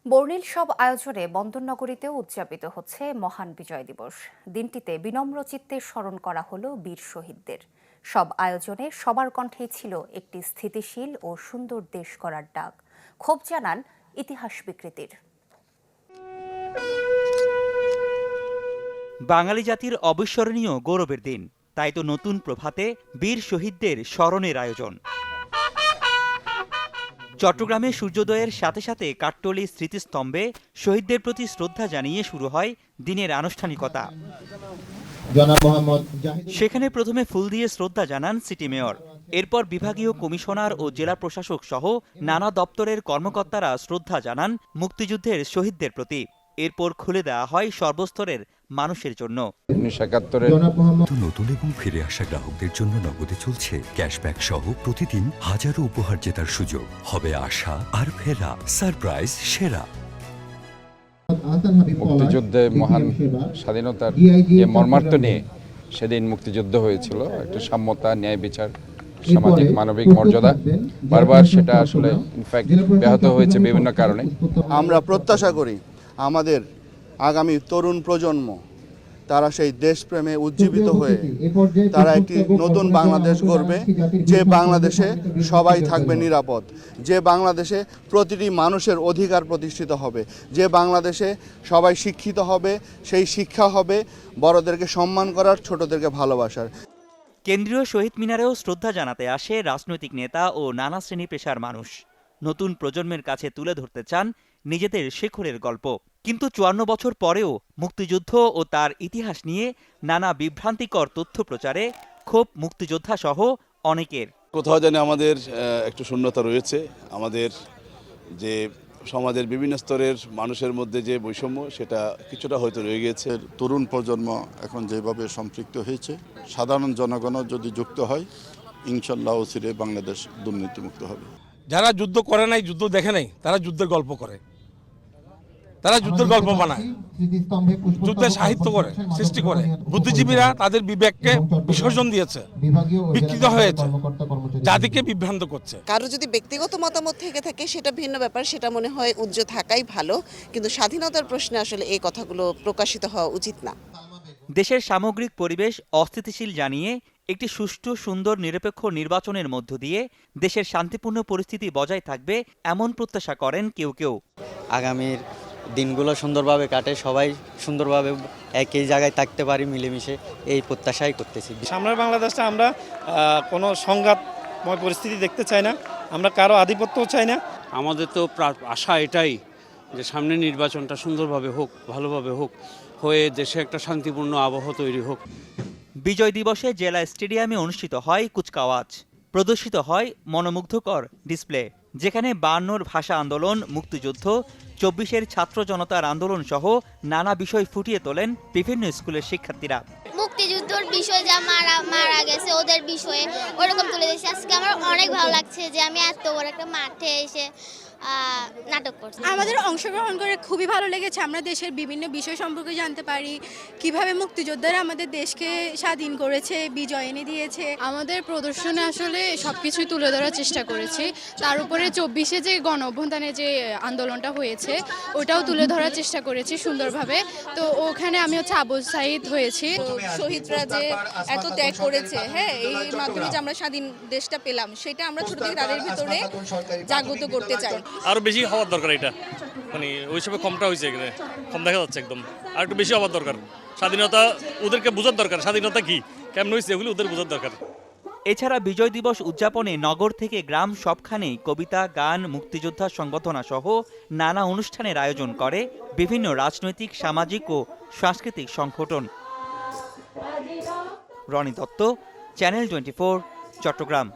বর্ণিল সব আয়োজনে বন্দরনগরীতেও উদযাপিত হচ্ছে মহান বিজয় দিবস। দিনটিতে বিনম্র চিত্তে স্মরণ করা হলো বীর শহীদদের। সব আয়োজনে সবার কণ্ঠেই ছিল একটি স্থিতিশীল ও সুন্দর দেশ গড়ার ডাক। ক্ষোভ জানান ইতিহাস বিকৃতির। বাঙালি জাতির অবিস্মরণীয় গৌরবের দিন, তাই তো নতুন প্রভাতে বীর শহীদদের স্মরণের আয়োজন। চট্টগ্রামে সূর্যোদয়ের সাথে সাথে কাঠটলি স্মৃতিস্তম্ভে শহীদদের প্রতি শ্রদ্ধা জানিয়ে শুরু হয় দিনের আনুষ্ঠানিকতা। সেখানে প্রথমে ফুল দিয়ে শ্রদ্ধা জানান সিটি মেয়র। এরপর বিভাগীয় কমিশনার ও জেলা প্রশাসক সহ নানা দপ্তরের কর্মকর্তারা শ্রদ্ধা জানান মুক্তিযুদ্ধের শহীদদের প্রতি। এরপর খুলে দেওয়া হয় সর্বস্তরের মানুষের জন্য। 1971 নতুন এবং ফিরে আসা গ্রাহকদের জন্য নগদে চলছে ক্যাশব্যাক সহ প্রতিদিন হাজারো উপহার জেতার সুযোগ। হবে আশা আর ফেরা, সারপ্রাইজ সেরা। মুক্তিযুদ্ধে মহান স্বাধীনতার যে মর্মার্থ নিয়ে সেদিন মুক্তিযুদ্ধ হয়েছিল, একটা সাম্যতা, ন্যায় বিচার, সামাজিক মানবিক মর্যাদা, বারবার সেটা আসলে ইনফ্যাক্ট ব্যাহত হয়েছে বিভিন্ন কারণে। আমরা প্রত্যাশা করি আমাদের আগামী তরুণ প্রজন্ম তারা সেই দেশপ্রেমে উজ্জীবিত হয়ে তারা একটি নতুন বাংলাদেশ গড়বে, যে বাংলাদেশে সবাই থাকবে নিরাপদ, যে বাংলাদেশে প্রতিটি মানুষের অধিকার প্রতিষ্ঠিত হবে, যে বাংলাদেশে সবাই শিক্ষিত হবে, সেই শিক্ষা হবে বড়দেরকে সম্মান করার, ছোটদেরকে ভালোবাসার। কেন্দ্রীয় শহীদ মিনারেও শ্রদ্ধা জানাতে আসে রাজনৈতিক নেতা ও নানা শ্রেণী পেশার মানুষ। নতুন প্রজন্মের কাছে তুলে ধরতে চান নিজেদের শেখরের গল্প। কিন্তু 54 বছর পরেও মুক্তিযুদ্ধ ও তার ইতিহাস নিয়ে নানা বিভ্রান্তিকর তথ্য প্রচারে ক্ষোভ মুক্তিযোদ্ধা সহ অনেকের। কোথাও জানি আমাদের একটু শূন্যতা রয়েছে। আমাদের যে সমাজের বিভিন্ন স্তরের মানুষের মধ্যে যে বৈষম্য, সেটা কিছুটা হয়তো রয়ে গিয়েছে। তরুণ প্রজন্ম এখন যেভাবে সম্পৃক্ত হয়েছে, সাধারণ জনগণও যদি যুক্ত হয়, ইনশাল্লাহ অচিরে বাংলাদেশ দুর্নীতিমুক্ত হবে। যারা যুদ্ধ করে নাই, যুদ্ধ দেখে নাই, তারা যুদ্ধের গল্প করে, তারা যুদ্ধের গল্প বানায়, যুদ্ধের সাহিত্য করে, সৃষ্টি করে। বুদ্ধিজীবীরা তাদের বিবেককে বিসর্জন দিয়েছে, বিকৃত হয়েছে, জাতিকে বিভ্রান্ত করছে। কারো যদি ব্যক্তিগত মতামত থেকে থাকে সেটা ভিন্ন ব্যাপার, সেটা মনে হয় উজ্জ্বল থাকাই ভালো, কিন্তু স্বাধীনতার প্রশ্নে আসলে এই কথাগুলো প্রকাশিত হওয়া উচিত না। দেশের সামগ্রিক পরিবেশ অস্থিতিশীল জানিয়ে একটি সুষ্ঠু, সুন্দর, নিরপেক্ষ নির্বাচনের মধ্য দিয়ে দেশের শান্তিপূর্ণ পরিস্থিতি বজায় থাকবে এমন প্রত্যাশা করেন কেউ কেউ। আগামীর দিনগুলো সুন্দরভাবে কাটে, সবাই সুন্দরভাবে একই জায়গায় থাকতে পারি, মিলেমিশে, এই প্রত্যাশাই করতেছি। সামনের বাংলাদেশটা আমরা কোনো সংঘাতময় পরিস্থিতি দেখতে চাই না, আমরা কারো আধিপত্যও চাই না। আমাদের তো আশা এটাই যে সামনে নির্বাচনটা সুন্দরভাবে হোক, ভালোভাবে হোক, হয়ে দেশে একটা শান্তিপূর্ণ আবহাওয়া তৈরি হোক। বিজয় দিবসে জেলা স্টেডিয়ামে অনুষ্ঠিত হয় কুচকাওয়াজ। প্রদর্শিত হয় মনোমুগ্ধকর ডিসপ্লে, যেখানে 52 ভাষা আন্দোলন, মুক্তিযুদ্ধ, 24-এর ছাত্র জনতার আন্দোলন সহ নানা বিষয় ফুটিয়ে তোলেন বিভিন্ন স্কুলের শিক্ষার্থীরা। মুক্তিযুদ্ধের বিষয়ে যা মারা গেছে ওদের বিষয়ে ওরকম তুলে দিয়েছে। আজকে আমার অনেক ভালো লাগছে যে আমি এত বড় একটা মাঠে এসে নাটক করছি। আমাদের অংশগ্রহণ করে খুবই ভালো লেগেছে। আমরা দেশের বিভিন্ন বিষয় সম্পর্কে জানতে পারি, কিভাবে মুক্তিযোদ্ধারা আমাদের দেশকে স্বাধীন করেছে, বিজয় এনে দিয়েছে। আমাদের প্রদর্শনে আসলে সবকিছুই তুলে ধরার চেষ্টা করেছি। তার উপরে 24-এ যে গণ অভ্যুত্থানে যে আন্দোলনটা হয়েছে ওটাও তুলে ধরার চেষ্টা করেছি সুন্দরভাবে। তো ওখানে আমি আবু সাইদ হয়েছি। শহীদরা যে এত ত্যাগ করেছে, হ্যাঁ, এই মাধ্যমে যে আমরা স্বাধীন দেশটা পেলাম, সেটা আমরা ছোট থেকে তাদের ভিতরে জাগ্রত করতে চাই। আরো বেশি হওয়ার দরকার, এটা মানে ওই সময় কমটা হয়েছে, এখানে কম দেখা যাচ্ছে একদম। আর একটু বেশি হওয়ার দরকার। স্বাধীনতা ওদেরকে বোঝার দরকার, স্বাধীনতা কি, কেমন হয়েছে, এগুলো ওদের বোঝার দরকার। এছাড়া বিজয় দিবস উদযাপনে নগর থেকে গ্রাম সবখানেই কবিতা, গান, মুক্তিযোদ্ধা সংবর্ধনা সহ নানা অনুষ্ঠানের আয়োজন করে বিভিন্ন রাজনৈতিক, সামাজিক ও সাংস্কৃতিক সংগঠন। রনি দত্ত, চ্যানেল 24, চট্টগ্রাম।